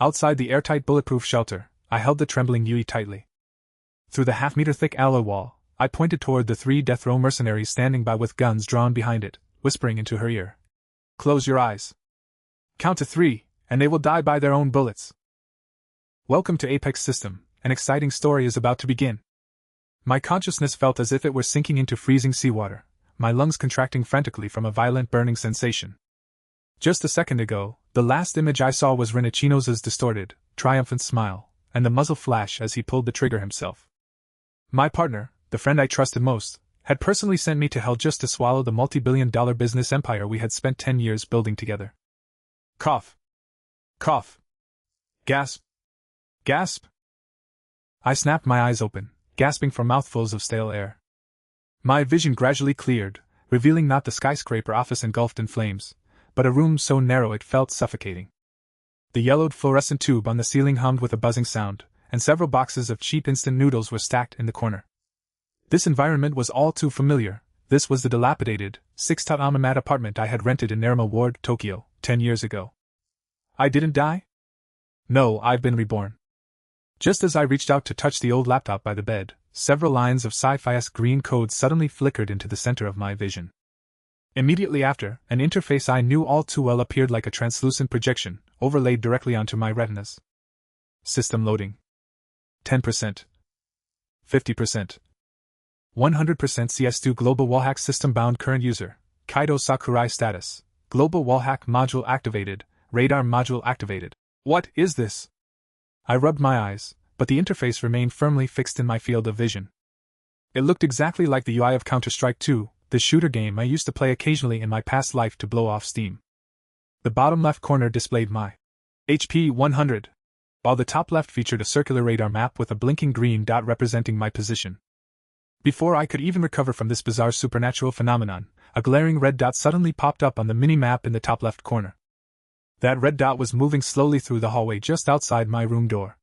Outside the airtight bulletproof shelter, I held the trembling Yui tightly. Through the half-meter-thick alloy wall, I pointed toward the 3 death row mercenaries standing by with guns drawn behind it, whispering into her ear. Close your eyes. Count to 3, and they will die by their own bullets. Welcome to Apex System, an exciting story is about to begin. My consciousness felt as if it were sinking into freezing seawater, my lungs contracting frantically from a violent burning sensation. Just a second ago, the last image I saw was Ren Ichinose's distorted, triumphant smile, and the muzzle flash as he pulled the trigger himself. My partner, the friend I trusted most, had personally sent me to hell just to swallow the multi-billion-dollar business empire we had spent 10 years building together. Cough. Cough. Gasp. Gasp. I snapped my eyes open, gasping for mouthfuls of stale air. My vision gradually cleared, revealing not the skyscraper office engulfed in flames, but a room so narrow it felt suffocating. The yellowed fluorescent tube on the ceiling hummed with a buzzing sound, and several boxes of cheap instant noodles were stacked in the corner. This environment was all too familiar. This was the dilapidated, 6-tatami mat apartment I had rented in Nerima Ward, Tokyo, 10 years ago. I didn't die? No, I've been reborn. Just as I reached out to touch the old laptop by the bed, several lines of sci-fi-esque green code suddenly flickered into the center of my vision. Immediately after, an interface I knew all too well appeared like a translucent projection, overlaid directly onto my retinas. System loading. 10%. 50%. 100% CS2 Global Wallhack System bound current user, Kaito Sakurai status, Global Wallhack module activated, radar module activated. What is this? I rubbed my eyes, but the interface remained firmly fixed in my field of vision. It looked exactly like the UI of Counter-Strike 2, the shooter game I used to play occasionally in my past life to blow off steam. The bottom left corner displayed my HP 100, while the top left featured a circular radar map with a blinking green dot representing my position. Before I could even recover from this bizarre supernatural phenomenon, a glaring red dot suddenly popped up on the mini-map in the top left corner. That red dot was moving slowly through the hallway just outside my room door.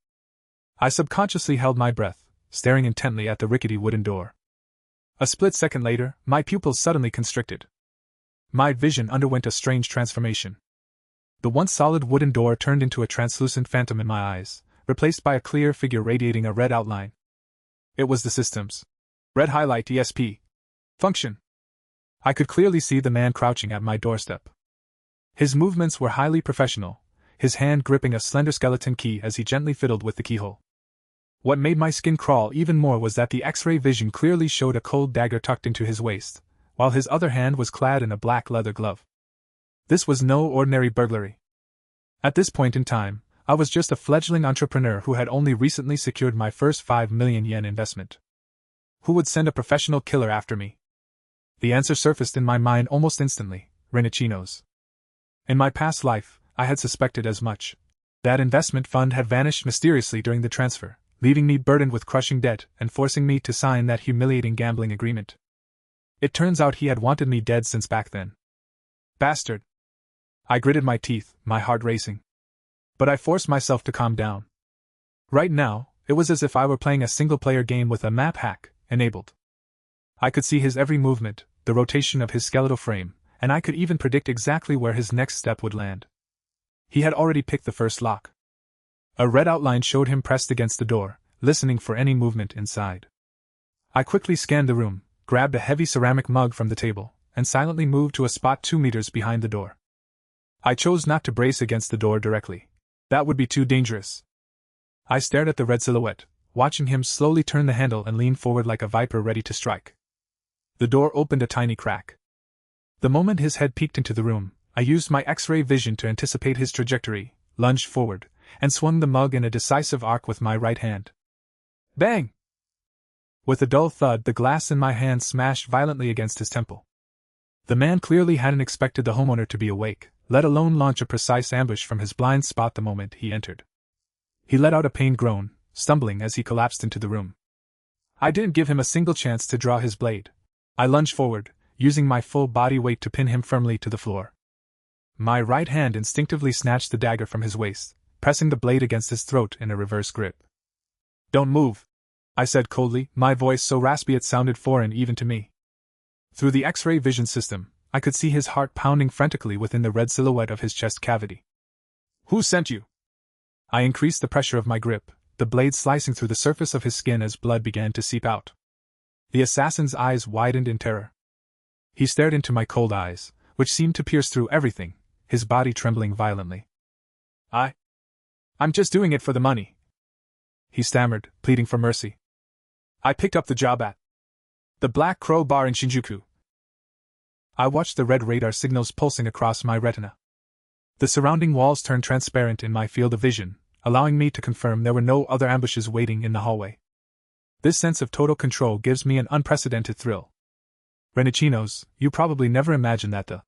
I subconsciously held my breath, staring intently at the rickety wooden door. A split second later, my pupils suddenly constricted. My vision underwent a strange transformation. The once solid wooden door turned into a translucent phantom in my eyes, replaced by a clear figure radiating a red outline. It was the system's red highlight ESP function. I could clearly see the man crouching at my doorstep. His movements were highly professional, his hand gripping a slender skeleton key as he gently fiddled with the keyhole. What made my skin crawl even more was that the X-ray vision clearly showed a cold dagger tucked into his waist, while his other hand was clad in a black leather glove. This was no ordinary burglary. At this point in time, I was just a fledgling entrepreneur who had only recently secured my first 5 million yen investment. Who would send a professional killer after me? The answer surfaced in my mind almost instantly: Ren Ichinose. In my past life, I had suspected as much. That investment fund had vanished mysteriously during the transfer, leaving me burdened with crushing debt and forcing me to sign that humiliating gambling agreement. It turns out he had wanted me dead since back then. Bastard! I gritted my teeth, my heart racing. But I forced myself to calm down. Right now, it was as if I were playing a single-player game with a map hack enabled. I could see his every movement, the rotation of his skeletal frame, and I could even predict exactly where his next step would land. He had already picked the first lock. A red outline showed him pressed against the door, listening for any movement inside. I quickly scanned the room, grabbed a heavy ceramic mug from the table, and silently moved to a spot 2 meters behind the door. I chose not to brace against the door directly. That would be too dangerous. I stared at the red silhouette, watching him slowly turn the handle and lean forward like a viper ready to strike. The door opened a tiny crack. The moment his head peeked into the room, I used my X-ray vision to anticipate his trajectory, lunged forward, and swung the mug in a decisive arc with my right hand. Bang! With a dull thud, the glass in my hand smashed violently against his temple. The man clearly hadn't expected the homeowner to be awake, let alone launch a precise ambush from his blind spot the moment he entered. He let out a pained groan, stumbling as he collapsed into the room. I didn't give him a single chance to draw his blade. I lunged forward, using my full body weight to pin him firmly to the floor. My right hand instinctively snatched the dagger from his waist, pressing the blade against his throat in a reverse grip. "Don't move," I said coldly, my voice so raspy it sounded foreign even to me. Through the X-ray vision system, I could see his heart pounding frantically within the red silhouette of his chest cavity. "Who sent you?" I increased the pressure of my grip, the blade slicing through the surface of his skin as blood began to seep out. The assassin's eyes widened in terror. He stared into my cold eyes, which seemed to pierce through everything, his body trembling violently. I'm just doing it for the money," he stammered, pleading for mercy. "I picked up the job at the Black Crow Bar in Shinjuku." I watched the red radar signals pulsing across my retina. The surrounding walls turned transparent in my field of vision, allowing me to confirm there were no other ambushes waiting in the hallway. This sense of total control gives me an unprecedented thrill. Ren Ichinose, you probably never imagined that the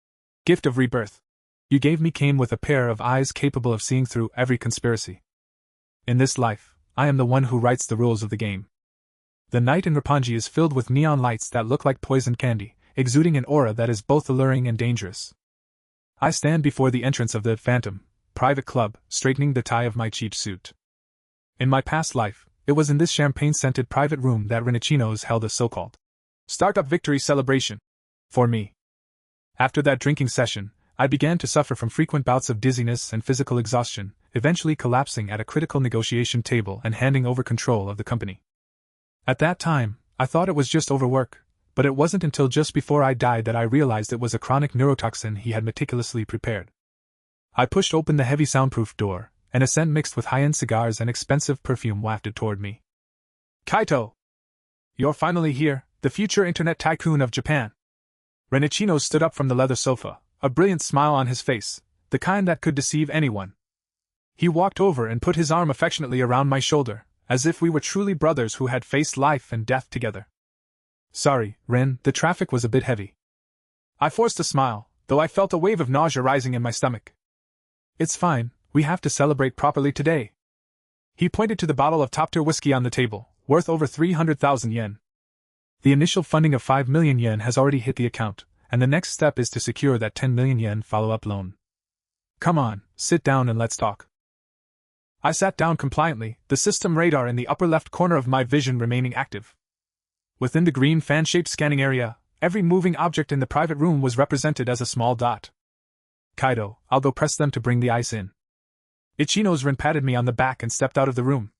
gift of rebirth you gave me came with a pair of eyes capable of seeing through every conspiracy. In this life, I am the one who writes the rules of the game. The night in Roppongi is filled with neon lights that look like poisoned candy, exuding an aura that is both alluring and dangerous. I stand before the entrance of the Phantom private club, straightening the tie of my cheap suit. In my past life, it was in this champagne-scented private room that Ren Ichinose held a so-called startup victory celebration for me. After that drinking session, I began to suffer from frequent bouts of dizziness and physical exhaustion, eventually collapsing at a critical negotiation table and handing over control of the company. At that time, I thought it was just overwork, but it wasn't until just before I died that I realized it was a chronic neurotoxin he had meticulously prepared. I pushed open the heavy soundproof door, and a scent mixed with high-end cigars and expensive perfume wafted toward me. "Kaito! You're finally here, the future internet tycoon of Japan." Ren Ichinose stood up from the leather sofa, a brilliant smile on his face, the kind that could deceive anyone. He walked over and put his arm affectionately around my shoulder, as if we were truly brothers who had faced life and death together. "Sorry, Ren, the traffic was a bit heavy." I forced a smile, though I felt a wave of nausea rising in my stomach. "It's fine, we have to celebrate properly today." He pointed to the bottle of top-tier whiskey on the table, worth over 300,000 yen. The initial funding of 5 million yen has already hit the account, and the next step is to secure that 10 million yen follow-up loan. "Come on, sit down and let's talk." I sat down compliantly, the system radar in the upper left corner of my vision remaining active. Within the green fan-shaped scanning area, every moving object in the private room was represented as a small dot. "Kaito, I'll go press them to bring the ice in." Ichinose Ren patted me on the back and stepped out of the room.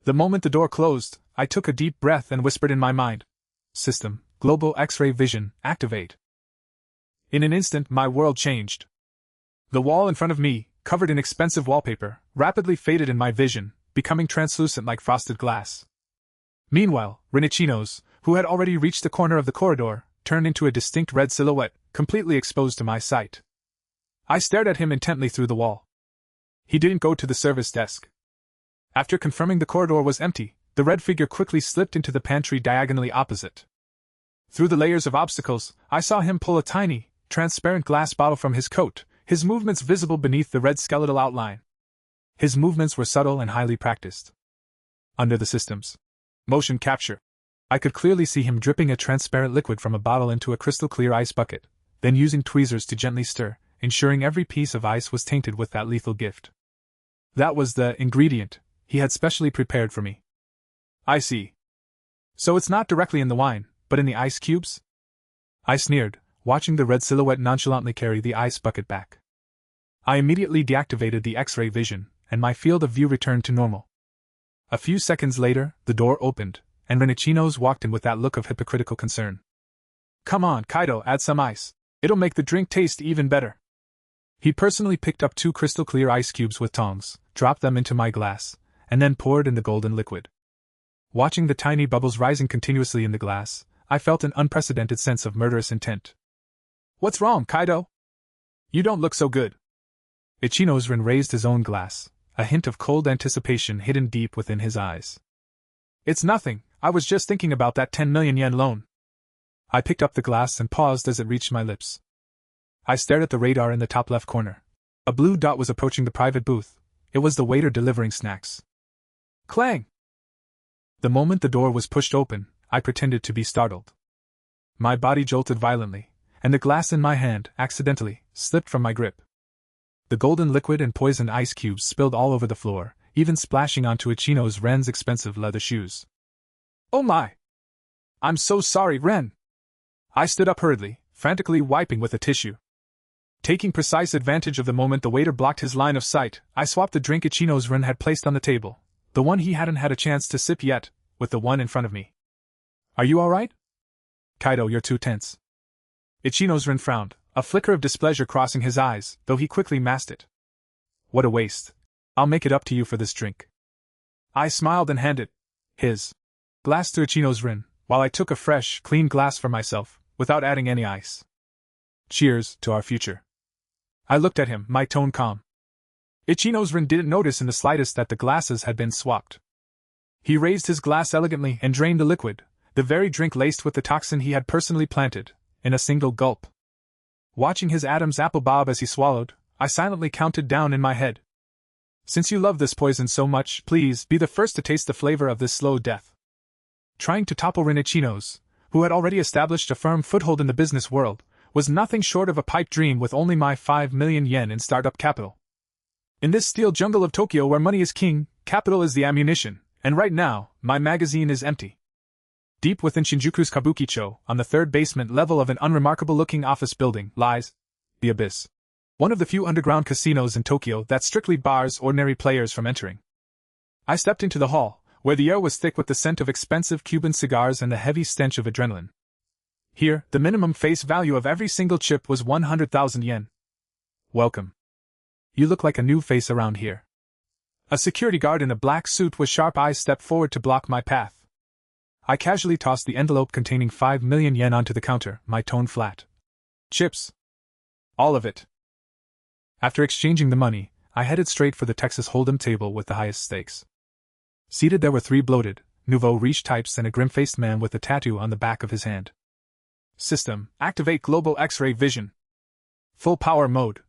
The moment the door closed, I took a deep breath and whispered in my mind, "System, Global X-ray Vision, activate." In an instant, my world changed. The wall in front of me, covered in expensive wallpaper, rapidly faded in my vision, becoming translucent like frosted glass. Meanwhile, Ren Ichinose, who had already reached the corner of the corridor, turned into a distinct red silhouette, completely exposed to my sight. I stared at him intently through the wall. He didn't go to the service desk. After confirming the corridor was empty, the red figure quickly slipped into the pantry diagonally opposite. Through the layers of obstacles, I saw him pull a tiny, transparent glass bottle from his coat, his movements visible beneath the red skeletal outline. His movements were subtle and highly practiced. Under the system's motion capture, I could clearly see him dripping a transparent liquid from a bottle into a crystal-clear ice bucket, then using tweezers to gently stir, ensuring every piece of ice was tainted with that lethal gift. That was the ingredient he had specially prepared for me. "I see. So it's not directly in the wine, but in the ice cubes?" I sneered, watching the red silhouette nonchalantly carry the ice bucket back. I immediately deactivated the X-ray vision, and my field of view returned to normal. A few seconds later, the door opened, and Ren Ichinose walked in with that look of hypocritical concern. "Come on, Kaito, add some ice. It'll make the drink taste even better." He personally picked up 2 crystal-clear ice cubes with tongs, dropped them into my glass, and then poured in the golden liquid. Watching the tiny bubbles rising continuously in the glass, I felt an unprecedented sense of murderous intent. "What's wrong, Kaito? You don't look so good." Ichinose Ren raised his own glass, a hint of cold anticipation hidden deep within his eyes. "It's nothing, I was just thinking about that 10 million yen loan." I picked up the glass and paused as it reached my lips. I stared at the radar in the top left corner. A blue dot was approaching the private booth. It was the waiter delivering snacks. Clang! The moment the door was pushed open, I pretended to be startled. My body jolted violently, and the glass in my hand, accidentally, slipped from my grip. The golden liquid and poisoned ice cubes spilled all over the floor, even splashing onto Ichinose Ren's expensive leather shoes. "Oh my! I'm so sorry, Ren!" I stood up hurriedly, frantically wiping with a tissue. Taking precise advantage of the moment the waiter blocked his line of sight, I swapped the drink Ichinose Ren had placed on the table, the one he hadn't had a chance to sip yet, with the one in front of me. Are you alright? Kaito, you're too tense. Ichinose Ren frowned, a flicker of displeasure crossing his eyes, though he quickly masked it. What a waste. I'll make it up to you for this drink. I smiled and handed his glass to Ichinose Ren, while I took a fresh, clean glass for myself, without adding any ice. Cheers to our future. I looked at him, my tone calm. Ichinose Ren didn't notice in the slightest that the glasses had been swapped. He raised his glass elegantly and drained the liquid, the very drink laced with the toxin he had personally planted, in a single gulp. Watching his Adam's apple bob as he swallowed, I silently counted down in my head. Since you love this poison so much, please be the first to taste the flavor of this slow death. Trying to topple Ren Ichinose, who had already established a firm foothold in the business world, was nothing short of a pipe dream with only my 5 million yen in startup capital. In this steel jungle of Tokyo where money is king, capital is the ammunition, and right now, my magazine is empty. Deep within Shinjuku's Kabukicho, on the third basement level of an unremarkable-looking office building, lies the Abyss. One of the few underground casinos in Tokyo that strictly bars ordinary players from entering. I stepped into the hall, where the air was thick with the scent of expensive Cuban cigars and the heavy stench of adrenaline. Here, the minimum face value of every single chip was 100,000 yen. Welcome. You look like a new face around here. A security guard in a black suit with sharp eyes stepped forward to block my path. I casually tossed the envelope containing 5 million yen onto the counter, my tone flat. Chips. All of it. After exchanging the money, I headed straight for the Texas Hold'em table with the highest stakes. Seated there were 3 bloated, nouveau riche types and a grim-faced man with a tattoo on the back of his hand. System, activate global X-ray vision. Full power mode.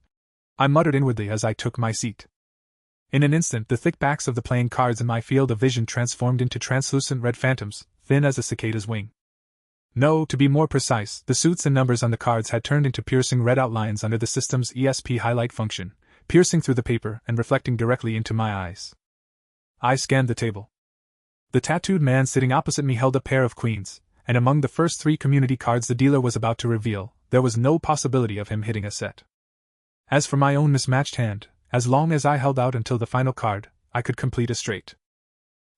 I muttered inwardly as I took my seat. In an instant the thick backs of the playing cards in my field of vision transformed into translucent red phantoms, thin as a cicada's wing. No, to be more precise, the suits and numbers on the cards had turned into piercing red outlines under the system's ESP highlight function, piercing through the paper and reflecting directly into my eyes. I scanned the table. The tattooed man sitting opposite me held a pair of queens, and among the first 3 community cards the dealer was about to reveal, there was no possibility of him hitting a set. As for my own mismatched hand, as long as I held out until the final card, I could complete a straight.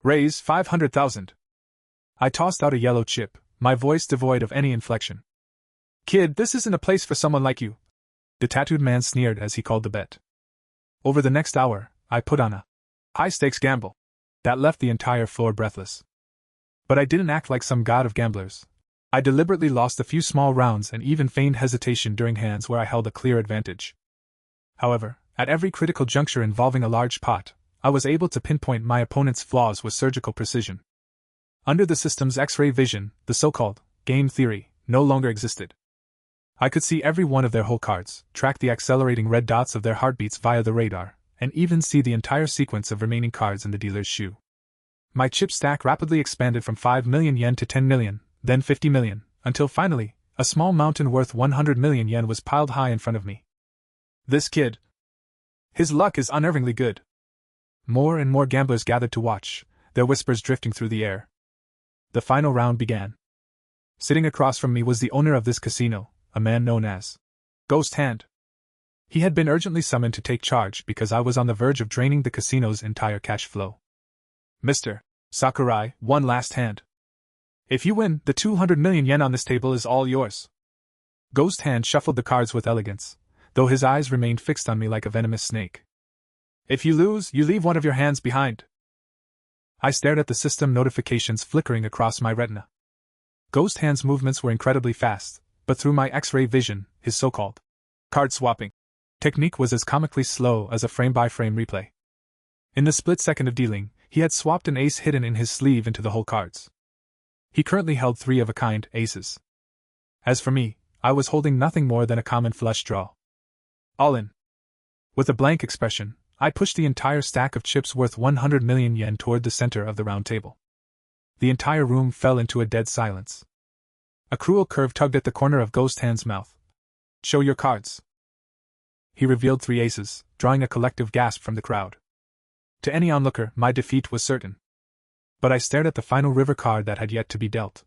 Raise 500,000. I tossed out a yellow chip, my voice devoid of any inflection. Kid, this isn't a place for someone like you. The tattooed man sneered as he called the bet. Over the next hour, I put on a high-stakes gamble that left the entire floor breathless. But I didn't act like some god of gamblers. I deliberately lost a few small rounds and even feigned hesitation during hands where I held a clear advantage. However, at every critical juncture involving a large pot, I was able to pinpoint my opponent's flaws with surgical precision. Under the system's X-ray vision, the so-called game theory no longer existed. I could see every one of their whole cards, track the accelerating red dots of their heartbeats via the radar, and even see the entire sequence of remaining cards in the dealer's shoe. My chip stack rapidly expanded from 5 million yen to 10 million, then 50 million, until finally, a small mountain worth 100 million yen was piled high in front of me. This kid. His luck is unnervingly good. More and more gamblers gathered to watch, their whispers drifting through the air. The final round began. Sitting across from me was the owner of this casino, a man known as Ghost Hand. He had been urgently summoned to take charge because I was on the verge of draining the casino's entire cash flow. Mr. Sakurai, one last hand. If you win, the 200 million yen on this table is all yours. Ghost Hand shuffled the cards with elegance, though his eyes remained fixed on me like a venomous snake. If you lose, you leave one of your hands behind. I stared at the system notifications flickering across my retina. Ghost Hand's movements were incredibly fast, but through my X-ray vision, his so-called card swapping technique was as comically slow as a frame-by-frame replay. In the split second of dealing, he had swapped an ace hidden in his sleeve into the whole cards. He currently held 3 of a kind aces. As for me, I was holding nothing more than a common flush draw. All in. With a blank expression, I pushed the entire stack of chips worth 100 million yen toward the center of the round table. The entire room fell into a dead silence. A cruel curve tugged at the corner of Ghost Hand's mouth. Show your cards. He revealed 3 aces, drawing a collective gasp from the crowd. To any onlooker, my defeat was certain. But I stared at the final river card that had yet to be dealt.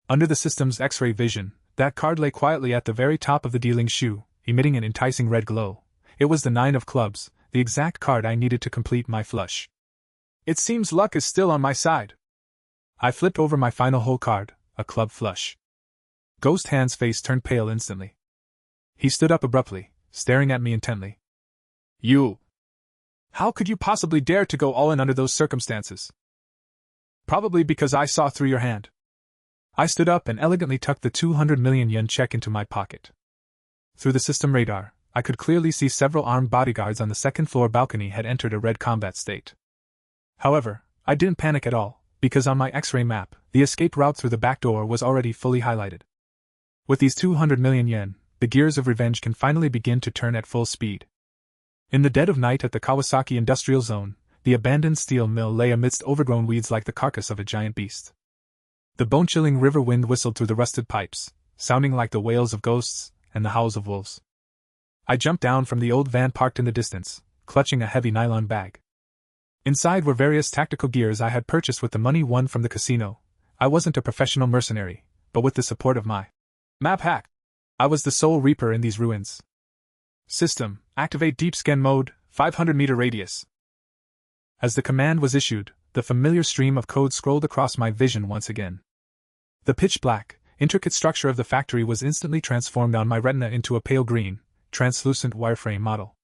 Under the system's X-ray vision, that card lay quietly at the very top of the dealing shoe, emitting an enticing red glow. It was the 9 of clubs, the exact card I needed to complete my flush. It seems luck is still on my side. I flipped over my final hole card, a club flush. Ghost Hand's face turned pale instantly. He stood up abruptly, staring at me intently. You! How could you possibly dare to go all in under those circumstances? Probably because I saw through your hand. I stood up and elegantly tucked the 200 million yen check into my pocket. Through the system radar, I could clearly see several armed bodyguards on the second-floor balcony had entered a red combat state. However, I didn't panic at all, because on my X-ray map, the escape route through the back door was already fully highlighted. With these 200 million yen, the gears of revenge can finally begin to turn at full speed. In the dead of night at the Kawasaki Industrial Zone, the abandoned steel mill lay amidst overgrown weeds like the carcass of a giant beast. The bone-chilling river wind whistled through the rusted pipes, sounding like the wails of ghosts and the howls of wolves. I jumped down from the old van parked in the distance, clutching a heavy nylon bag. Inside were various tactical gears I had purchased with the money won from the casino. I wasn't a professional mercenary, but with the support of my map hack, I was the sole reaper in these ruins. System, activate deep scan mode, 500-meter radius. As the command was issued, the familiar stream of code scrolled across my vision once again. The pitch-black, intricate structure of the factory was instantly transformed on my retina into a pale green, translucent wireframe model.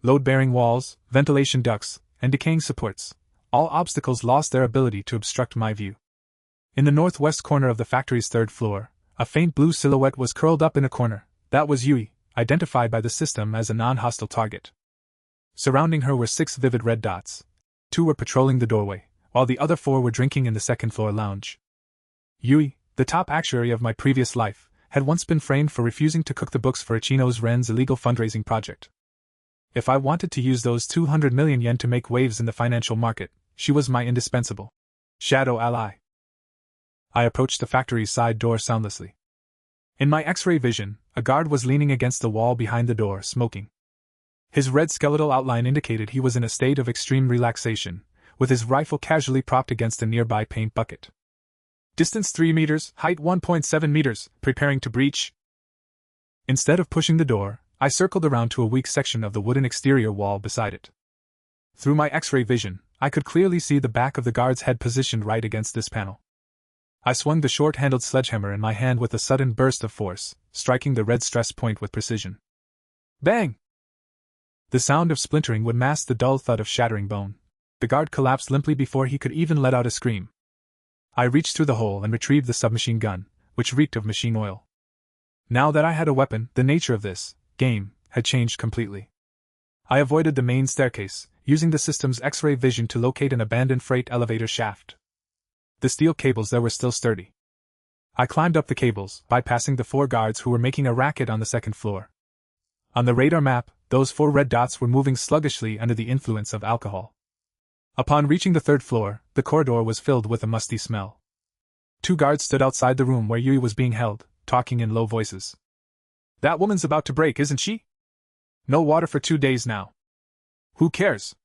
Load-bearing walls, ventilation ducts, and decaying supports, all obstacles lost their ability to obstruct my view. In the northwest corner of the factory's third floor, a faint blue silhouette was curled up in a corner. That was Yui, identified by the system as a non-hostile target. Surrounding her were 6 vivid red dots. 2 were patrolling the doorway, while the other 4 were drinking in the second-floor lounge. Yui, the top actuary of my previous life, had once been framed for refusing to cook the books for Ichinose Ren's illegal fundraising project. If I wanted to use those 200 million yen to make waves in the financial market, she was my indispensable shadow ally. I approached the factory's side door soundlessly. In my X-ray vision, a guard was leaning against the wall behind the door, smoking. His red skeletal outline indicated he was in a state of extreme relaxation, with his rifle casually propped against a nearby paint bucket. Distance 3 meters, height 1.7 meters, preparing to breach. Instead of pushing the door, I circled around to a weak section of the wooden exterior wall beside it. Through my X-ray vision, I could clearly see the back of the guard's head positioned right against this panel. I swung the short-handled sledgehammer in my hand with a sudden burst of force, striking the red stress point with precision. Bang! The sound of splintering would mask the dull thud of shattering bone. The guard collapsed limply before he could even let out a scream. I reached through the hole and retrieved the submachine gun, which reeked of machine oil. Now that I had a weapon, the nature of this game had changed completely. I avoided the main staircase, using the system's X-ray vision to locate an abandoned freight elevator shaft. The steel cables there were still sturdy. I climbed up the cables, bypassing the 4 guards who were making a racket on the second floor. On the radar map, those 4 red dots were moving sluggishly under the influence of alcohol. Upon reaching the 3rd floor, the corridor was filled with a musty smell. 2 guards stood outside the room where Yui was being held, talking in low voices. That woman's about to break, isn't she? No water for 2 days now. Who cares?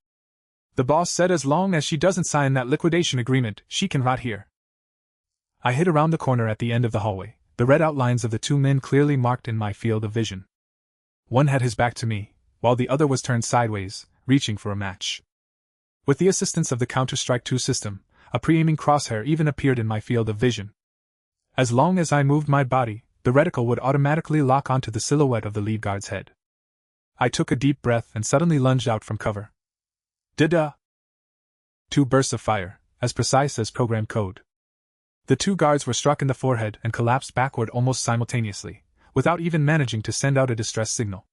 The boss said as long as she doesn't sign that liquidation agreement, she can rot here. I hid around the corner at the end of the hallway, the red outlines of the 2 men clearly marked in my field of vision. One had his back to me, while the other was turned sideways, reaching for a match. With the assistance of the Counter-Strike 2 system, a pre-aiming crosshair even appeared in my field of vision. As long as I moved my body, the reticle would automatically lock onto the silhouette of the lead guard's head. I took a deep breath and suddenly lunged out from cover. Da-da! 2 bursts of fire, as precise as programmed code. The 2 guards were struck in the forehead and collapsed backward almost simultaneously, without even managing to send out a distress signal.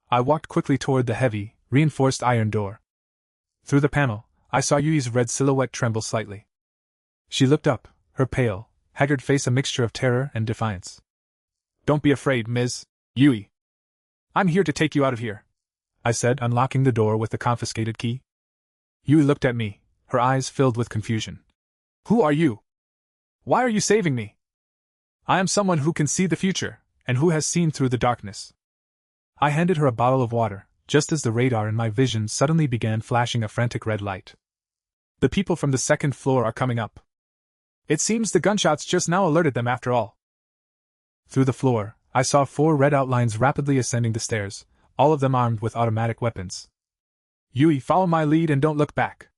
I walked quickly toward the heavy, reinforced iron door. Through the panel, I saw Yui's red silhouette tremble slightly. She looked up, her pale, haggard face a mixture of terror and defiance. Don't be afraid, Ms. Yui. I'm here to take you out of here, I said, unlocking the door with the confiscated key. Yui looked at me, her eyes filled with confusion. Who are you? Why are you saving me? I am someone who can see the future, and who has seen through the darkness. I handed her a bottle of water, just as the radar in my vision suddenly began flashing a frantic red light. The people from the 2nd floor are coming up. It seems the gunshots just now alerted them after all. Through the floor, I saw 4 red outlines rapidly ascending the stairs, all of them armed with automatic weapons. Yui, follow my lead and don't look back.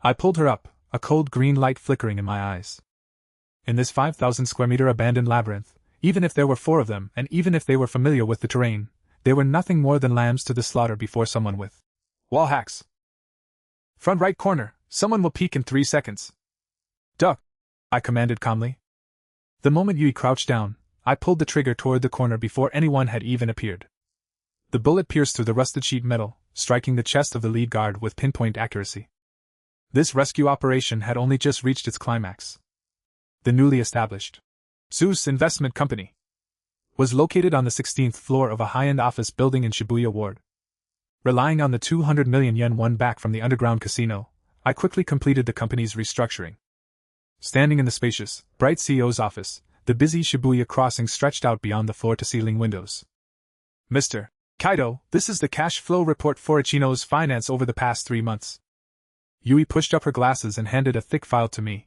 I pulled her up, a cold green light flickering in my eyes. In this 5,000 square meter abandoned labyrinth, even if there were 4 of them and even if they were familiar with the terrain, they were nothing more than lambs to the slaughter before someone with wall hacks. Front right corner, someone will peek in 3 seconds. Duck, I commanded calmly. The moment Yui crouched down, I pulled the trigger toward the corner before anyone had even appeared. The bullet pierced through the rusted sheet metal, striking the chest of the lead guard with pinpoint accuracy. This rescue operation had only just reached its climax. The newly established Zeus Investment Company was located on the 16th floor of a high-end office building in Shibuya Ward. Relying on the 200 million yen won back from the underground casino, I quickly completed the company's restructuring. Standing in the spacious, bright CEO's office, the busy Shibuya crossing stretched out beyond the floor-to-ceiling windows. Mr. Kaito, this is the cash flow report for Ichinose finance over the past 3 months. Yui pushed up her glasses and handed a thick file to me.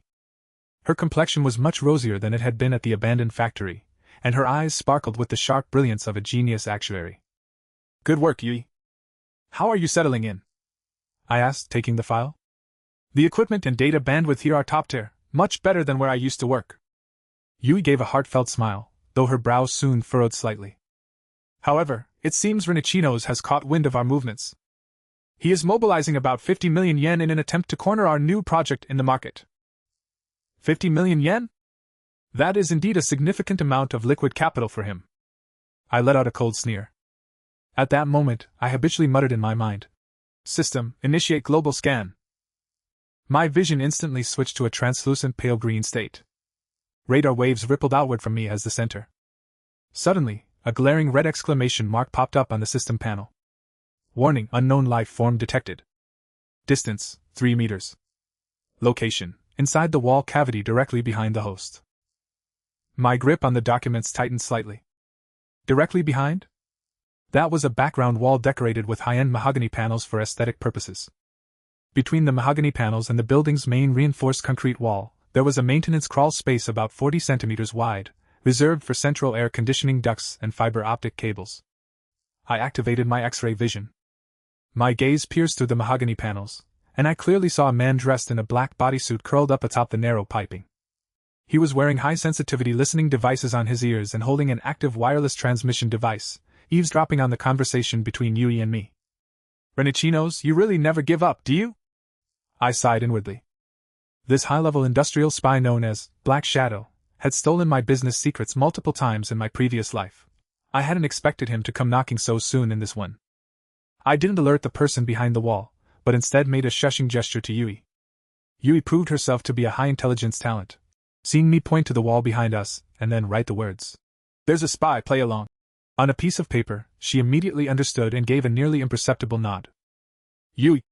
Her complexion was much rosier than it had been at the abandoned factory, and her eyes sparkled with the sharp brilliance of a genius actuary. Good work, Yui. How are you settling in? I asked, taking the file. The equipment and data bandwidth here are top tier, much better than where I used to work. Yui gave a heartfelt smile, though her brows soon furrowed slightly. However, it seems Ren Ichinose has caught wind of our movements. He is mobilizing about 50 million yen in an attempt to corner our new project in the market. 50 million yen? That is indeed a significant amount of liquid capital for him. I let out a cold sneer. At that moment, I habitually muttered in my mind, System, initiate global scan. My vision instantly switched to a translucent pale green state. Radar waves rippled outward from me as the center. Suddenly, a glaring red exclamation mark popped up on the system panel. Warning, unknown life form detected. Distance, 3 meters. Location, inside the wall cavity directly behind the host. My grip on the documents tightened slightly. Directly behind? That was a background wall decorated with high-end mahogany panels for aesthetic purposes. Between the mahogany panels and the building's main reinforced concrete wall, there was a maintenance crawl space about 40 centimeters wide, reserved for central air conditioning ducts and fiber optic cables. I activated my X-ray vision. My gaze pierced through the mahogany panels, and I clearly saw a man dressed in a black bodysuit curled up atop the narrow piping. He was wearing high-sensitivity listening devices on his ears and holding an active wireless transmission device, eavesdropping on the conversation between Yui and me. Ren Ichinose, you really never give up, do you? I sighed inwardly. This high-level industrial spy known as Black Shadow had stolen my business secrets multiple times in my previous life. I hadn't expected him to come knocking so soon in this one. I didn't alert the person behind the wall, but instead made a shushing gesture to Yui. Yui proved herself to be a high-intelligence talent. Seeing me point to the wall behind us, and then write the words, "There's a spy, play along," on a piece of paper, she immediately understood and gave a nearly imperceptible nod. Yui,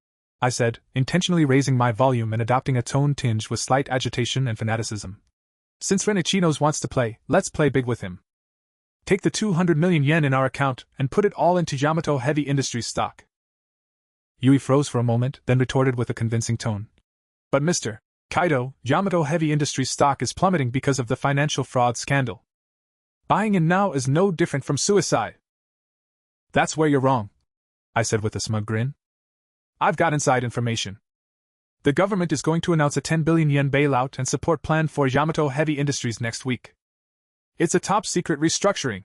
I said, intentionally raising my volume and adopting a tone tinged with slight agitation and fanaticism. Since Ren Ichinose wants to play, let's play big with him. Take the 200 million yen in our account and put it all into Yamato Heavy Industries stock. Yui froze for a moment, then retorted with a convincing tone. But Mr. Kaito, Yamato Heavy Industries stock is plummeting because of the financial fraud scandal. Buying in now is no different from suicide. That's where you're wrong, I said with a smug grin. I've got inside information. The government is going to announce a 10 billion yen bailout and support plan for Yamato Heavy Industries next week. It's a top-secret restructuring.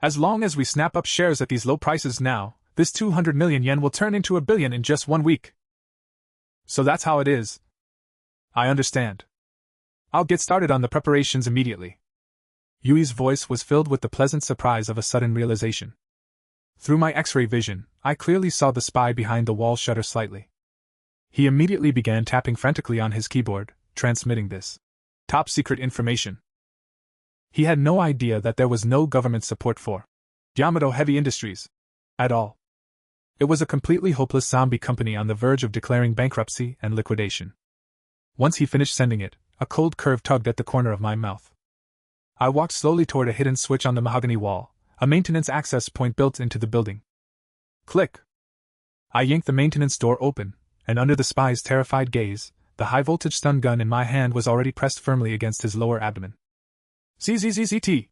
As long as we snap up shares at these low prices now, this 200 million yen will turn into $1 billion in just 1 week. So that's how it is. I understand. I'll get started on the preparations immediately. Yui's voice was filled with the pleasant surprise of a sudden realization. Through my X-ray vision, I clearly saw the spy behind the wall shudder slightly. He immediately began tapping frantically on his keyboard, transmitting this top-secret information. He had no idea that there was no government support for Yamato Heavy Industries at all. It was a completely hopeless zombie company on the verge of declaring bankruptcy and liquidation. Once he finished sending it, a cold curve tugged at the corner of my mouth. I walked slowly toward a hidden switch on the mahogany wall, a maintenance access point built into the building. Click! I yanked the maintenance door open, and under the spy's terrified gaze, the high-voltage stun gun in my hand was already pressed firmly against his lower abdomen. ZZZZT!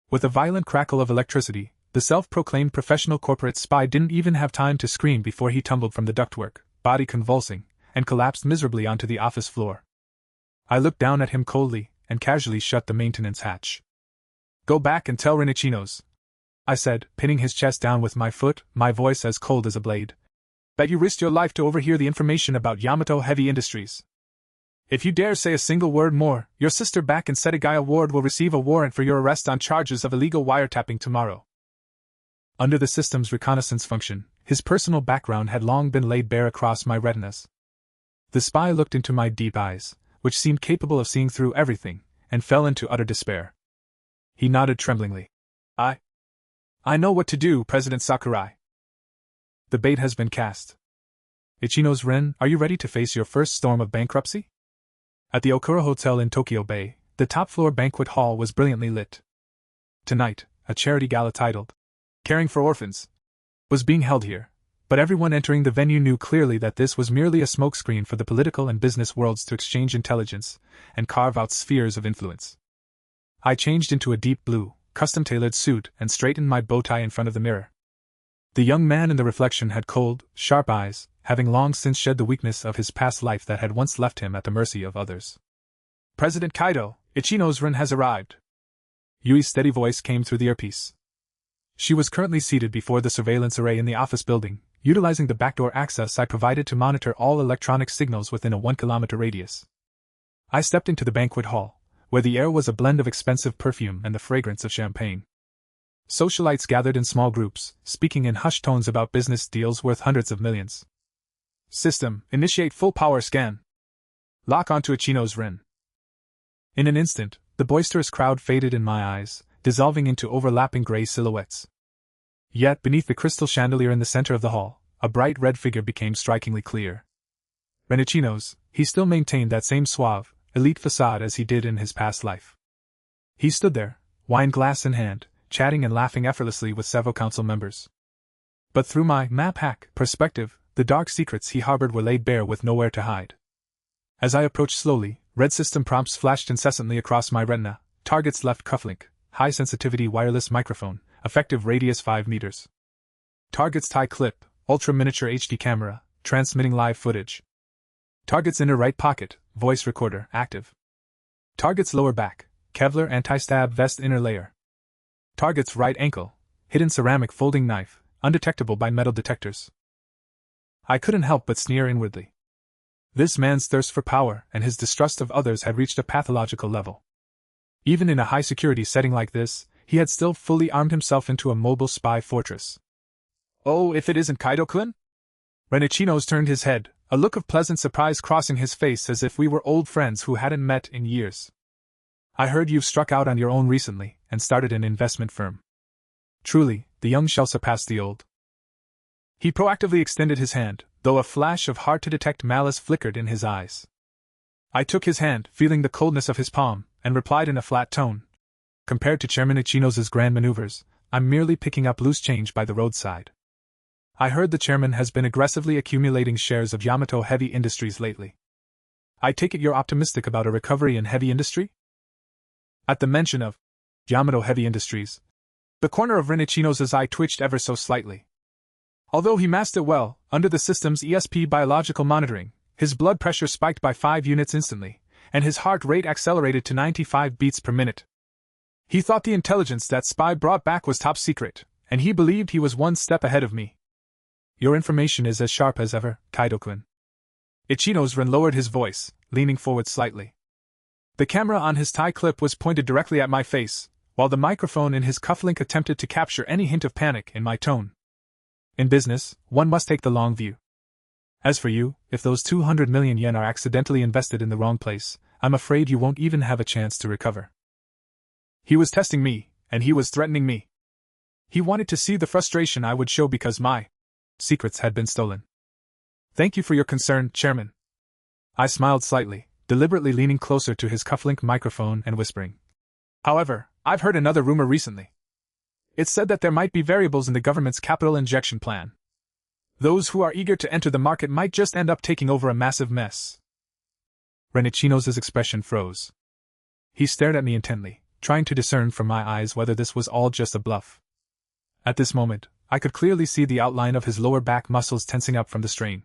With a violent crackle of electricity, the self-proclaimed professional corporate spy didn't even have time to scream before he tumbled from the ductwork, body convulsing, and collapsed miserably onto the office floor. I looked down at him coldly, and casually shut the maintenance hatch. "Go back and tell Ren Ichinose," I said, pinning his chest down with my foot, my voice as cold as a blade, "that you risked your life to overhear the information about Yamato Heavy Industries. If you dare say a single word more, your sister back in Setegai Ward will receive a warrant for your arrest on charges of illegal wiretapping tomorrow." Under the system's reconnaissance function, his personal background had long been laid bare across my retinas. The spy looked into my deep eyes, which seemed capable of seeing through everything, and fell into utter despair. He nodded tremblingly. I know what to do, President Sakurai. The bait has been cast. Ichinose Ren, are you ready to face your first storm of bankruptcy? At the Okura Hotel in Tokyo Bay, the top-floor banquet hall was brilliantly lit. Tonight, a charity gala titled, "Caring for Orphans," was being held here, but everyone entering the venue knew clearly that this was merely a smokescreen for the political and business worlds to exchange intelligence and carve out spheres of influence. I changed into a deep blue, custom-tailored suit and straightened my bow tie in front of the mirror. The young man in the reflection had cold, sharp eyes, having long since shed the weakness of his past life that had once left him at the mercy of others. "President Kaito, Ichinose Ren has arrived." Yui's steady voice came through the earpiece. She was currently seated before the surveillance array in the office building, utilizing the backdoor access I provided to monitor all electronic signals within a 1-kilometer radius. I stepped into the banquet hall, where the air was a blend of expensive perfume and the fragrance of champagne. Socialites gathered in small groups, speaking in hushed tones about business deals worth hundreds of millions. "System, initiate full power scan. Lock onto Ichinose Ren." In an instant, the boisterous crowd faded in my eyes, dissolving into overlapping gray silhouettes. Yet beneath the crystal chandelier in the center of the hall, a bright red figure became strikingly clear. Ren Ichinose, he still maintained that same suave, elite facade as he did in his past life. He stood there, wine glass in hand, chatting and laughing effortlessly with several council members. But through my map hack perspective, the dark secrets he harbored were laid bare with nowhere to hide. As I approached slowly, red system prompts flashed incessantly across my retina: target's left cufflink, high sensitivity wireless microphone, effective radius 5 meters. Target's tie clip, ultra miniature HD camera, transmitting live footage. Target's inner right pocket, voice recorder, active. Target's lower back, Kevlar anti-stab vest inner layer. Target's right ankle, hidden ceramic folding knife, undetectable by metal detectors. I couldn't help but sneer inwardly. This man's thirst for power and his distrust of others had reached a pathological level. Even in a high-security setting like this, he had still fully armed himself into a mobile spy fortress. "Oh, if it isn't Kaito-kun?" Ren Ichinose turned his head, a look of pleasant surprise crossing his face as if we were old friends who hadn't met in years. "I heard you've struck out on your own recently and started an investment firm. Truly, the young shall surpass the old." He proactively extended his hand, though a flash of hard-to-detect malice flickered in his eyes. I took his hand, feeling the coldness of his palm, and replied in a flat tone, "Compared to Chairman Ichinose's grand maneuvers, I'm merely picking up loose change by the roadside. I heard the chairman has been aggressively accumulating shares of Yamato Heavy Industries lately. I take it you're optimistic about a recovery in heavy industry?" At the mention of Yamato Heavy Industries, the corner of Ren Ichinose's eye twitched ever so slightly. Although he masked it well, under the system's ESP biological monitoring, his blood pressure spiked by 5 units instantly, and his heart rate accelerated to 95 beats per minute. He thought the intelligence that spy brought back was top secret, and he believed he was one step ahead of me. "Your information is as sharp as ever, Kaito-kun." Ichinose Ren lowered his voice, leaning forward slightly. The camera on his tie clip was pointed directly at my face, while the microphone in his cufflink attempted to capture any hint of panic in my tone. "In business, one must take the long view. As for you, if those 200 million yen are accidentally invested in the wrong place, I'm afraid you won't even have a chance to recover." He was testing me, and he was threatening me. He wanted to see the frustration I would show because my secrets had been stolen. "Thank you for your concern, Chairman." I smiled slightly, deliberately leaning closer to his cufflink microphone and whispering, "However, I've heard another rumor recently. It's said that there might be variables in the government's capital injection plan. Those who are eager to enter the market might just end up taking over a massive mess." Ren Ichinose's expression froze. He stared at me intently, trying to discern from my eyes whether this was all just a bluff. At this moment, I could clearly see the outline of his lower back muscles tensing up from the strain.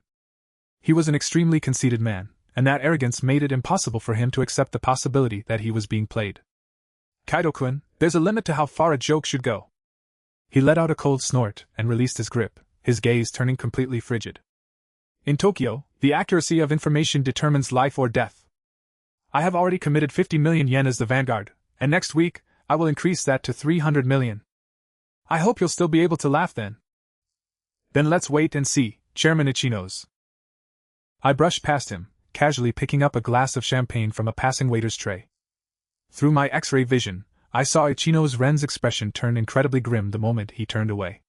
He was an extremely conceited man, and that arrogance made it impossible for him to accept the possibility that he was being played. Kaito-kun, there's a limit to how far a joke should go. He let out a cold snort and released his grip, his gaze turning completely frigid. In Tokyo, the accuracy of information determines life or death. I have already committed 50 million yen as the vanguard, and next week, I will increase that to 300 million. I hope you'll still be able to laugh then. Then let's wait and see, Chairman Ichinose. I brushed past him, casually picking up a glass of champagne from a passing waiter's tray. Through my X-ray vision, I saw Ichinose Ren's expression turn incredibly grim the moment he turned away.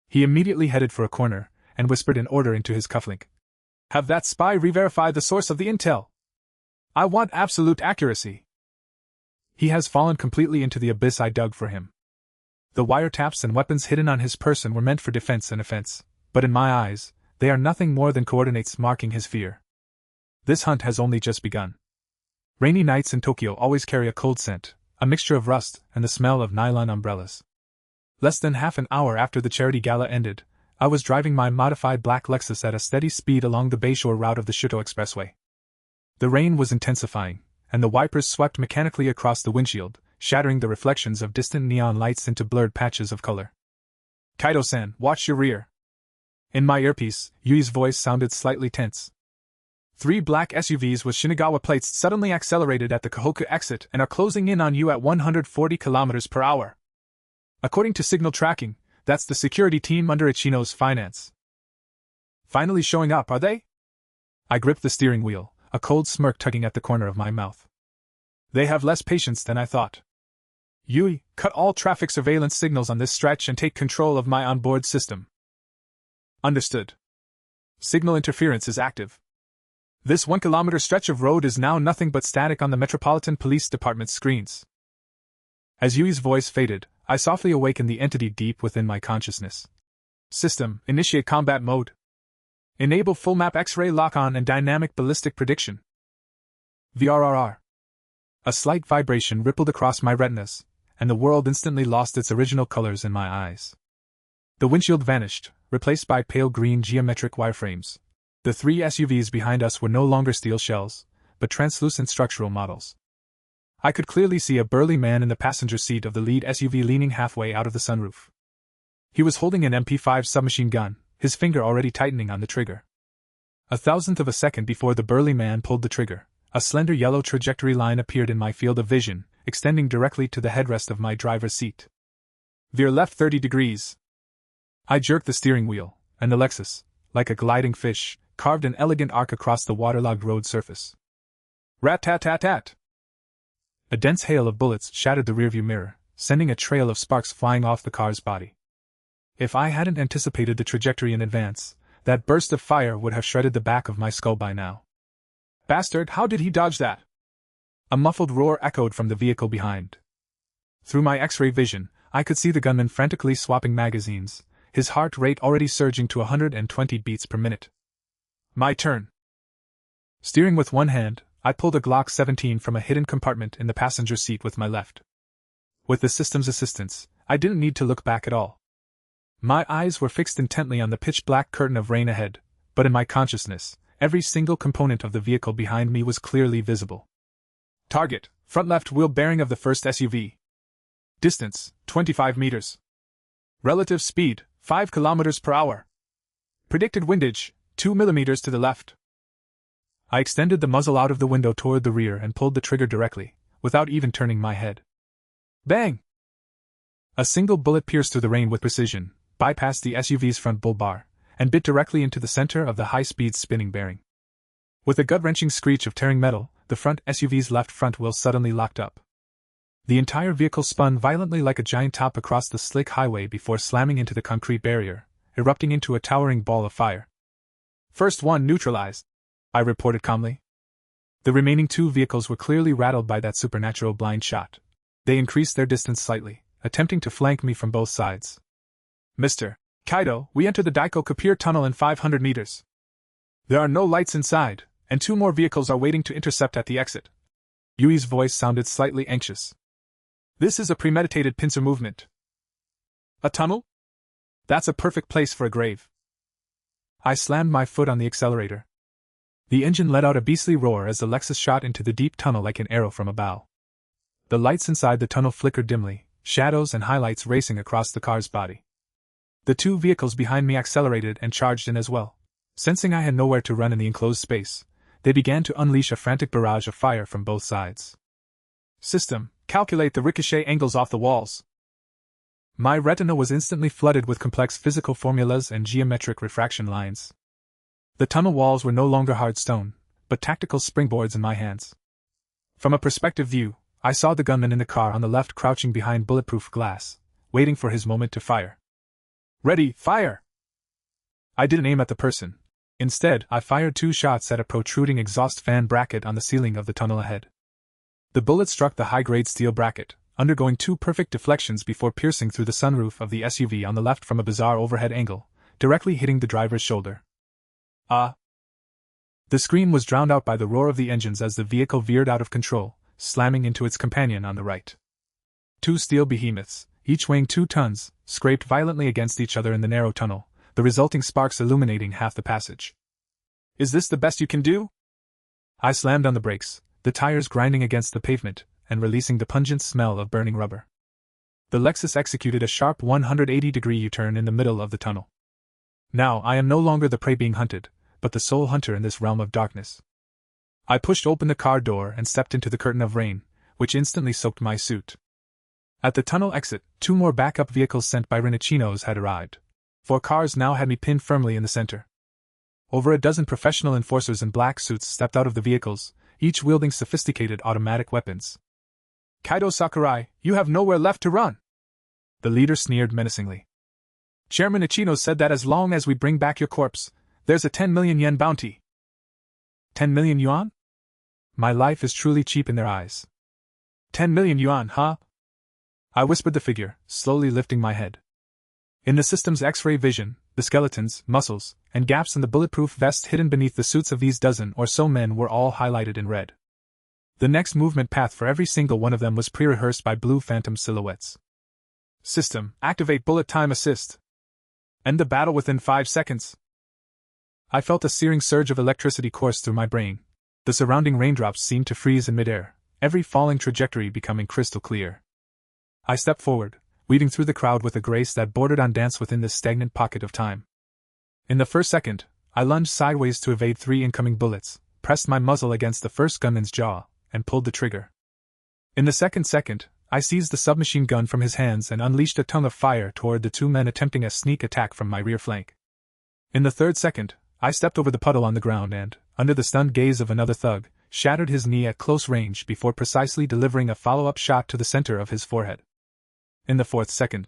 He immediately headed for a corner, and whispered an order into his cufflink. Have that spy re-verify the source of the intel. I want absolute accuracy. He has fallen completely into the abyss I dug for him. The wiretaps and weapons hidden on his person were meant for defense and offense, but in my eyes, they are nothing more than coordinates marking his fear. This hunt has only just begun. Rainy nights in Tokyo always carry a cold scent, a mixture of rust and the smell of nylon umbrellas. Less than half an hour after the charity gala ended, I was driving my modified black Lexus at a steady speed along the Bayshore route of the Shuto Expressway. The rain was intensifying, and the wipers swept mechanically across the windshield, shattering the reflections of distant neon lights into blurred patches of color. Kaito-san, watch your rear. In my earpiece, Yui's voice sounded slightly tense. 3 black SUVs with Shinagawa plates suddenly accelerated at the Kohoku exit and are closing in on you at 140 km per hour. According to signal tracking, that's the security team under Ichinose Finance. Finally showing up, are they? I gripped the steering wheel, a cold smirk tugging at the corner of my mouth. They have less patience than I thought. Yui, cut all traffic surveillance signals on this stretch and take control of my onboard system. Understood. Signal interference is active. This 1-kilometer stretch of road is now nothing but static on the Metropolitan Police Department's screens. As Yui's voice faded, I softly awakened the entity deep within my consciousness. System, initiate combat mode. Enable full map X-ray lock-on and dynamic ballistic prediction. VRRR. A slight vibration rippled across my retinas, and the world instantly lost its original colors in my eyes. The windshield vanished, replaced by pale green geometric wireframes. The 3 SUVs behind us were no longer steel shells, but translucent structural models. I could clearly see a burly man in the passenger seat of the lead SUV leaning halfway out of the sunroof. He was holding an MP5 submachine gun, his finger already tightening on the trigger. A thousandth of a second before the burly man pulled the trigger, a slender yellow trajectory line appeared in my field of vision, extending directly to the headrest of my driver's seat. Veer left 30 degrees. I jerked the steering wheel, and the Lexus, like a gliding fish, carved an elegant arc across the waterlogged road surface. Rat-tat-tat-tat! A dense hail of bullets shattered the rearview mirror, sending a trail of sparks flying off the car's body. If I hadn't anticipated the trajectory in advance, that burst of fire would have shredded the back of my skull by now. Bastard, how did he dodge that? A muffled roar echoed from the vehicle behind. Through my X-ray vision, I could see the gunman frantically swapping magazines, his heart rate already surging to 120 beats per minute. My turn. Steering with one hand, I pulled a Glock 17 from a hidden compartment in the passenger seat with my left. With the system's assistance, I didn't need to look back at all. My eyes were fixed intently on the pitch-black curtain of rain ahead, but in my consciousness, every single component of the vehicle behind me was clearly visible. Target, front left wheel bearing of the first SUV. Distance, 25 meters. Relative speed, 5 kilometers per hour. Predicted windage, 2 millimeters to the left. I extended the muzzle out of the window toward the rear and pulled the trigger directly, without even turning my head. Bang! A single bullet pierced through the rain with precision, bypassed the SUV's front bull bar, and bit directly into the center of the high-speed spinning bearing. With a gut-wrenching screech of tearing metal, the front SUV's left front wheel suddenly locked up. The entire vehicle spun violently like a giant top across the slick highway before slamming into the concrete barrier, erupting into a towering ball of fire. First one neutralized, I reported calmly. The remaining 2 vehicles were clearly rattled by that supernatural blind shot. They increased their distance slightly, attempting to flank me from both sides. Mr. Kaito, we enter the Daiko-Kapir tunnel in 500 meters. There are no lights inside, and 2 more vehicles are waiting to intercept at the exit. Yui's voice sounded slightly anxious. This is a premeditated pincer movement. A tunnel? That's a perfect place for a grave. I slammed my foot on the accelerator. The engine let out a beastly roar as the Lexus shot into the deep tunnel like an arrow from a bow. The lights inside the tunnel flickered dimly, shadows and highlights racing across the car's body. The two vehicles behind me accelerated and charged in as well. Sensing I had nowhere to run in the enclosed space, they began to unleash a frantic barrage of fire from both sides. System, calculate the ricochet angles off the walls. My retina was instantly flooded with complex physical formulas and geometric refraction lines. The tunnel walls were no longer hard stone, but tactical springboards in my hands. From a perspective view, I saw the gunman in the car on the left crouching behind bulletproof glass, waiting for his moment to fire. Ready, fire! I didn't aim at the person. Instead, I fired 2 shots at a protruding exhaust fan bracket on the ceiling of the tunnel ahead. The bullet struck the high-grade steel bracket, undergoing 2 perfect deflections before piercing through the sunroof of the SUV on the left from a bizarre overhead angle, directly hitting the driver's shoulder. Ah! The scream was drowned out by the roar of the engines as the vehicle veered out of control, slamming into its companion on the right. 2 steel behemoths, each weighing 2 tons, scraped violently against each other in the narrow tunnel, the resulting sparks illuminating half the passage. Is this the best you can do? I slammed on the brakes, the tires grinding against the pavement, and releasing the pungent smell of burning rubber. The Lexus executed a sharp 180-degree U-turn in the middle of the tunnel. Now I am no longer the prey being hunted, but the sole hunter in this realm of darkness. I pushed open the car door and stepped into the curtain of rain, which instantly soaked my suit. At the tunnel exit, 2 more backup vehicles sent by Ren Ichinose had arrived. 4 cars now had me pinned firmly in the center. Over a dozen professional enforcers in black suits stepped out of the vehicles, each wielding sophisticated automatic weapons. Kaito Sakurai, you have nowhere left to run! The leader sneered menacingly. Chairman Ichinose said that as long as we bring back your corpse, there's a 10 million yen bounty. 10 million yuan? My life is truly cheap in their eyes. 10 million yuan, huh? I whispered the figure, slowly lifting my head. In the system's X-ray vision, the skeletons, muscles, and gaps in the bulletproof vest hidden beneath the suits of these dozen or so men were all highlighted in red. The next movement path for every single one of them was pre-rehearsed by blue phantom silhouettes. System, activate bullet time assist. End the battle within 5 seconds. I felt a searing surge of electricity course through my brain. The surrounding raindrops seemed to freeze in midair, every falling trajectory becoming crystal clear. I stepped forward, weaving through the crowd with a grace that bordered on dance within this stagnant pocket of time. In the first second, I lunged sideways to evade 3 incoming bullets, pressed my muzzle against the first gunman's jaw, and pulled the trigger. In the second, I seized the submachine gun from his hands and unleashed a tongue of fire toward the 2 men attempting a sneak attack from my rear flank. In the third second, I stepped over the puddle on the ground and, under the stunned gaze of another thug, shattered his knee at close range before precisely delivering a follow-up shot to the center of his forehead. In the fourth second.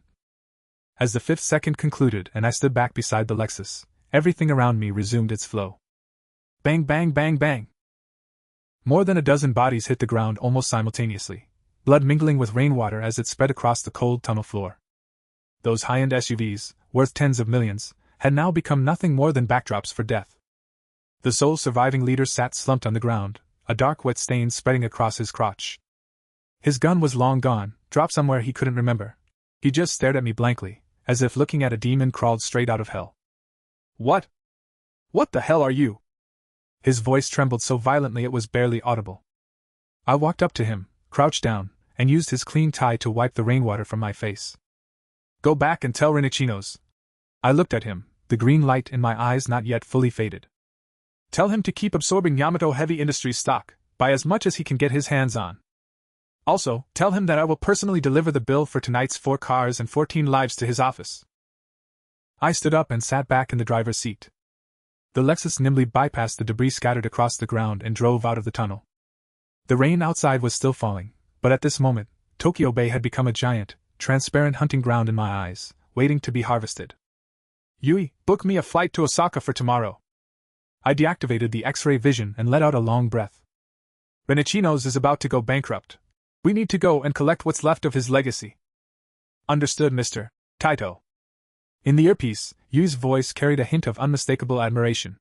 As the 5th second concluded and I stood back beside the Lexus, everything around me resumed its flow. Bang bang bang bang. More than a dozen bodies hit the ground almost simultaneously, blood mingling with rainwater as it spread across the cold tunnel floor. Those high-end SUVs, worth tens of millions, had now become nothing more than backdrops for death. The sole surviving leader sat slumped on the ground, a dark wet stain spreading across his crotch. His gun was long gone, dropped somewhere he couldn't remember. He just stared at me blankly, as if looking at a demon crawled straight out of hell. What? What the hell are you? His voice trembled so violently it was barely audible. I walked up to him, crouched down, and used his clean tie to wipe the rainwater from my face. Go back and tell Ren Ichinose. I looked at him, the green light in my eyes not yet fully faded. Tell him to keep absorbing Yamato Heavy Industries stock, buy as much as he can get his hands on. Also, tell him that I will personally deliver the bill for tonight's 4 cars and 14 lives to his office. I stood up and sat back in the driver's seat. The Lexus nimbly bypassed the debris scattered across the ground and drove out of the tunnel. The rain outside was still falling, but at this moment, Tokyo Bay had become a giant, transparent hunting ground in my eyes, waiting to be harvested. Yui, book me a flight to Osaka for tomorrow. I deactivated the X-ray vision and let out a long breath. Ren Ichinose is about to go bankrupt. We need to go and collect what's left of his legacy. Understood, Mr. Kaito. In the earpiece, Yui's voice carried a hint of unmistakable admiration.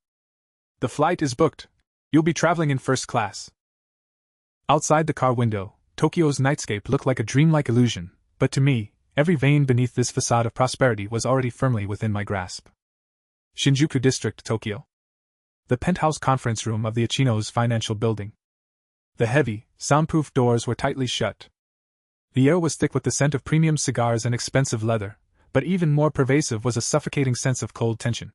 The flight is booked. You'll be traveling in first class. Outside the car window, Tokyo's nightscape looked like a dreamlike illusion, but to me, every vein beneath this facade of prosperity was already firmly within my grasp. Shinjuku District, Tokyo. The penthouse conference room of the Ichinose financial building. The heavy, soundproof doors were tightly shut. The air was thick with the scent of premium cigars and expensive leather, but even more pervasive was a suffocating sense of cold tension.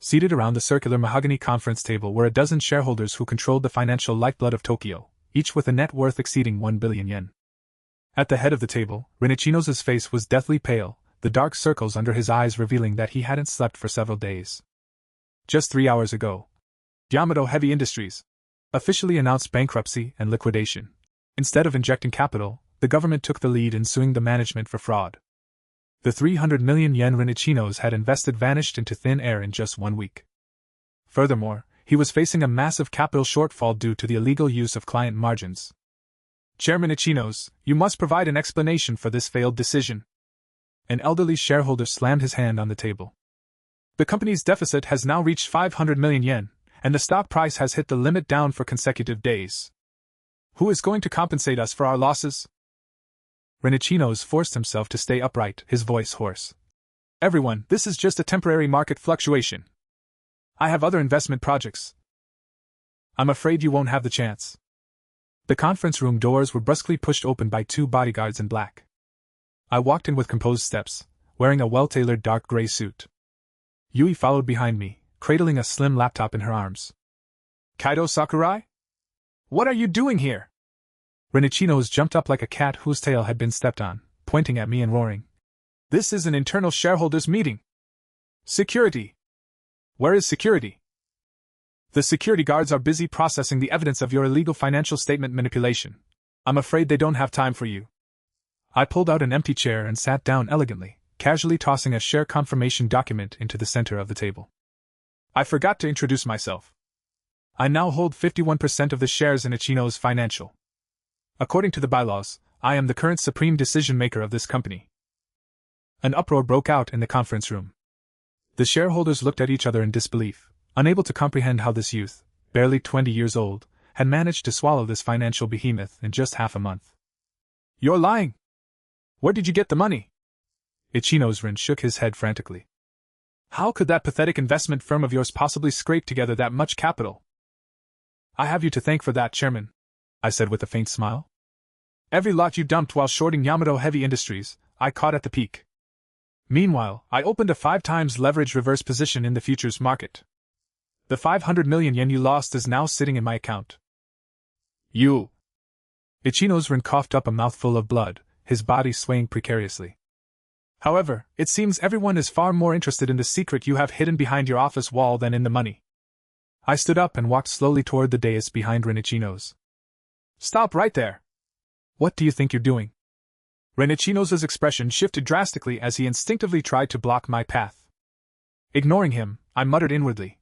Seated around the circular mahogany conference table were a dozen shareholders who controlled the financial lifeblood of Tokyo, each with a net worth exceeding 1 billion yen. At the head of the table, Ren Ichinose's face was deathly pale, the dark circles under his eyes revealing that he hadn't slept for several days. Just 3 hours ago, Yamato Heavy Industries officially announced bankruptcy and liquidation. Instead of injecting capital, the government took the lead in suing the management for fraud. The 300 million yen Ren Ichinose had invested vanished into thin air in just 1 week. Furthermore, he was facing a massive capital shortfall due to the illegal use of client margins. Chairman Ichinose, you must provide an explanation for this failed decision. An elderly shareholder slammed his hand on the table. The company's deficit has now reached 500 million yen, and the stock price has hit the limit down for consecutive days. Who is going to compensate us for our losses? Ren Ichinose forced himself to stay upright, his voice hoarse. Everyone, this is just a temporary market fluctuation. I have other investment projects. I'm afraid you won't have the chance. The conference room doors were brusquely pushed open by 2 bodyguards in black. I walked in with composed steps, wearing a well-tailored dark gray suit. Yui followed behind me, cradling a slim laptop in her arms. Kaito Sakurai? What are you doing here? Ren Ichinose jumped up like a cat whose tail had been stepped on, pointing at me and roaring. This is an internal shareholders' meeting. Security! Where is security? The security guards are busy processing the evidence of your illegal financial statement manipulation. I'm afraid they don't have time for you. I pulled out an empty chair and sat down elegantly, casually tossing a share confirmation document into the center of the table. I forgot to introduce myself. I now hold 51% of the shares in Ichinose Financial. According to the bylaws, I am the current supreme decision-maker of this company. An uproar broke out in the conference room. The shareholders looked at each other in disbelief, unable to comprehend how this youth, barely 20 years old, had managed to swallow this financial behemoth in just half a month. You're lying! Where did you get the money? Ichinose Ren shook his head frantically. How could that pathetic investment firm of yours possibly scrape together that much capital? I have you to thank for that, Chairman, I said with a faint smile. Every lot you dumped while shorting Yamato Heavy Industries, I caught at the peak. Meanwhile, I opened a 5 times leverage reverse position in the futures market. The 500 million yen you lost is now sitting in my account. You! Ichinose Ren coughed up a mouthful of blood, his body swaying precariously. However, it seems everyone is far more interested in the secret you have hidden behind your office wall than in the money. I stood up and walked slowly toward the dais behind Ren Ichinose. Stop right there! What do you think you're doing? Ren Ichinose's expression shifted drastically as he instinctively tried to block my path. Ignoring him, I muttered inwardly.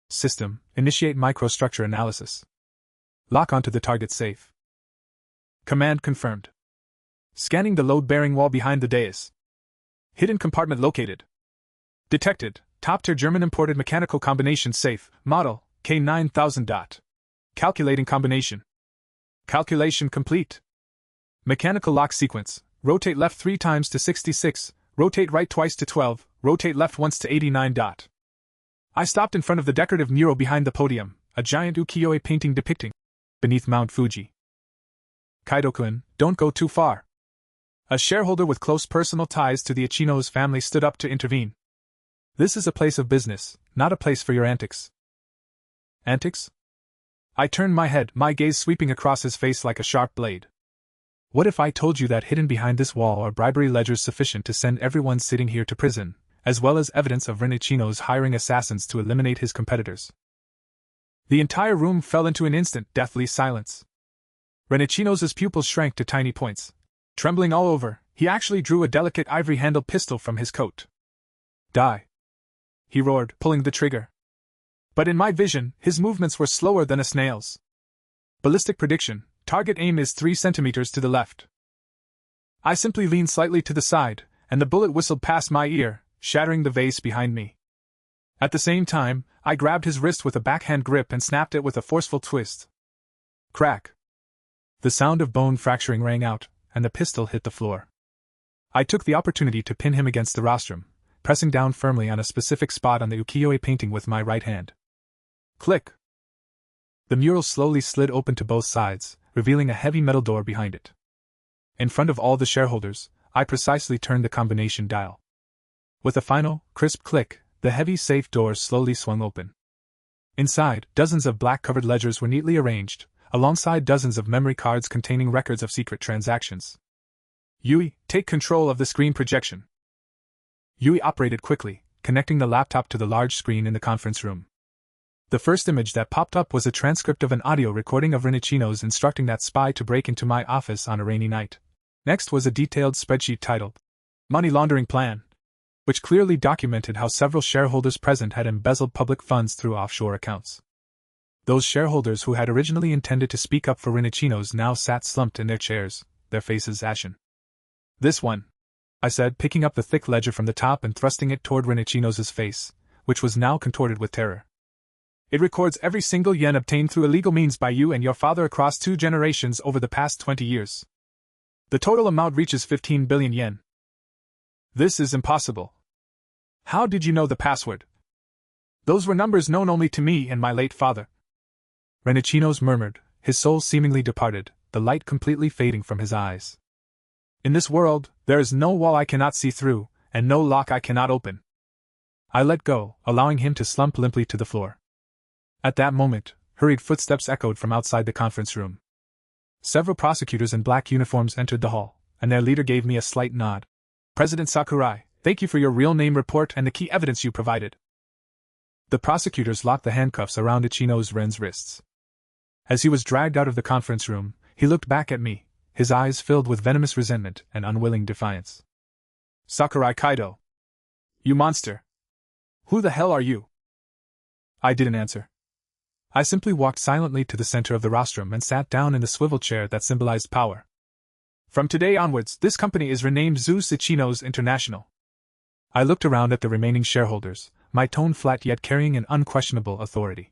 System, initiate microstructure analysis. Lock onto the target safe. Command confirmed. Scanning the load-bearing wall behind the dais. Hidden compartment located. Detected, top-tier German-imported mechanical combination safe, model, K9000. Calculating combination. Calculation complete. Mechanical lock sequence, rotate left 3 times to 66, rotate right twice to 12, rotate left once to 89. I stopped in front of the decorative mural behind the podium, a giant ukiyo-e painting depicting beneath Mount Fuji. Kaito-kun, don't go too far. A shareholder with close personal ties to the Ichinose family stood up to intervene. This is a place of business, not a place for your antics. Antics? I turned my head, my gaze sweeping across his face like a sharp blade. What if I told you that hidden behind this wall are bribery ledgers sufficient to send everyone sitting here to prison, as well as evidence of Ren Ichinose hiring assassins to eliminate his competitors? The entire room fell into an instant, deathly silence. Ren Ichinose's pupils shrank to tiny points. Trembling all over, he actually drew a delicate ivory-handled pistol from his coat. Die! He roared, pulling the trigger. But in my vision, his movements were slower than a snail's. Ballistic prediction, target aim is 3 centimeters to the left. I simply leaned slightly to the side, and the bullet whistled past my ear, shattering the vase behind me. At the same time, I grabbed his wrist with a backhand grip and snapped it with a forceful twist. Crack! The sound of bone fracturing rang out, and the pistol hit the floor. I took the opportunity to pin him against the rostrum, pressing down firmly on a specific spot on the ukiyo-e painting with my right hand. Click! The mural slowly slid open to both sides, revealing a heavy metal door behind it. In front of all the shareholders, I precisely turned the combination dial. With a final, crisp click, the heavy safe doors slowly swung open. Inside, dozens of black-covered ledgers were neatly arranged, alongside dozens of memory cards containing records of secret transactions. Yui, take control of the screen projection. Yui operated quickly, connecting the laptop to the large screen in the conference room. The first image that popped up was a transcript of an audio recording of Ren Ichinose instructing that spy to break into my office on a rainy night. Next was a detailed spreadsheet titled, Money Laundering Plan, which clearly documented how several shareholders present had embezzled public funds through offshore accounts. Those shareholders who had originally intended to speak up for Ren Ichinose now sat slumped in their chairs, their faces ashen. This one, I said, picking up the thick ledger from the top and thrusting it toward Ren Ichinose's face, which was now contorted with terror. It records every single yen obtained through illegal means by you and your father across 2 generations over the past 20 years. The total amount reaches 15 billion yen. This is impossible. How did you know the password? Those were numbers known only to me and my late father. Ren Ichinose murmured, his soul seemingly departed, the light completely fading from his eyes. In this world, there is no wall I cannot see through, and no lock I cannot open. I let go, allowing him to slump limply to the floor. At that moment, hurried footsteps echoed from outside the conference room. Several prosecutors in black uniforms entered the hall, and their leader gave me a slight nod. President Sakurai, thank you for your real name report and the key evidence you provided. The prosecutors locked the handcuffs around Ichinose Ren's wrists. As he was dragged out of the conference room, he looked back at me, his eyes filled with venomous resentment and unwilling defiance. Sakurai Kaito. You monster. Who the hell are you? I didn't answer. I simply walked silently to the center of the rostrum and sat down in the swivel chair that symbolized power. From today onwards, this company is renamed Zeus Ichinose International. I looked around at the remaining shareholders, my tone flat yet carrying an unquestionable authority.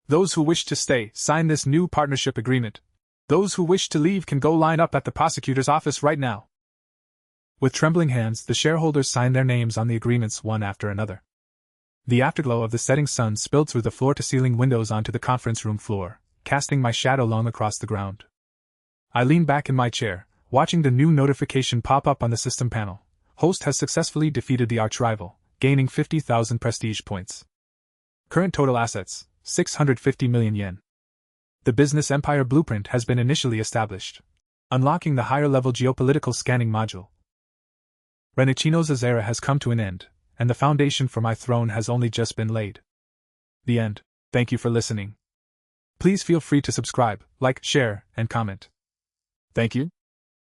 Those who wish to stay, sign this new partnership agreement. Those who wish to leave can go line up at the prosecutor's office right now. With trembling hands, the shareholders signed their names on the agreements one after another. The afterglow of the setting sun spilled through the floor-to-ceiling windows onto the conference room floor, casting my shadow long across the ground. I leaned back in my chair, watching the new notification pop up on the system panel. Host has successfully defeated the arch-rival, gaining 50,000 prestige points. Current total assets, 650 million yen. The business empire blueprint has been initially established, unlocking the higher-level geopolitical scanning module. Ren Ichinose's era has come to an end, and the foundation for my throne has only just been laid. The end. Thank you for listening. Please feel free to subscribe, like, share, and comment. Thank you.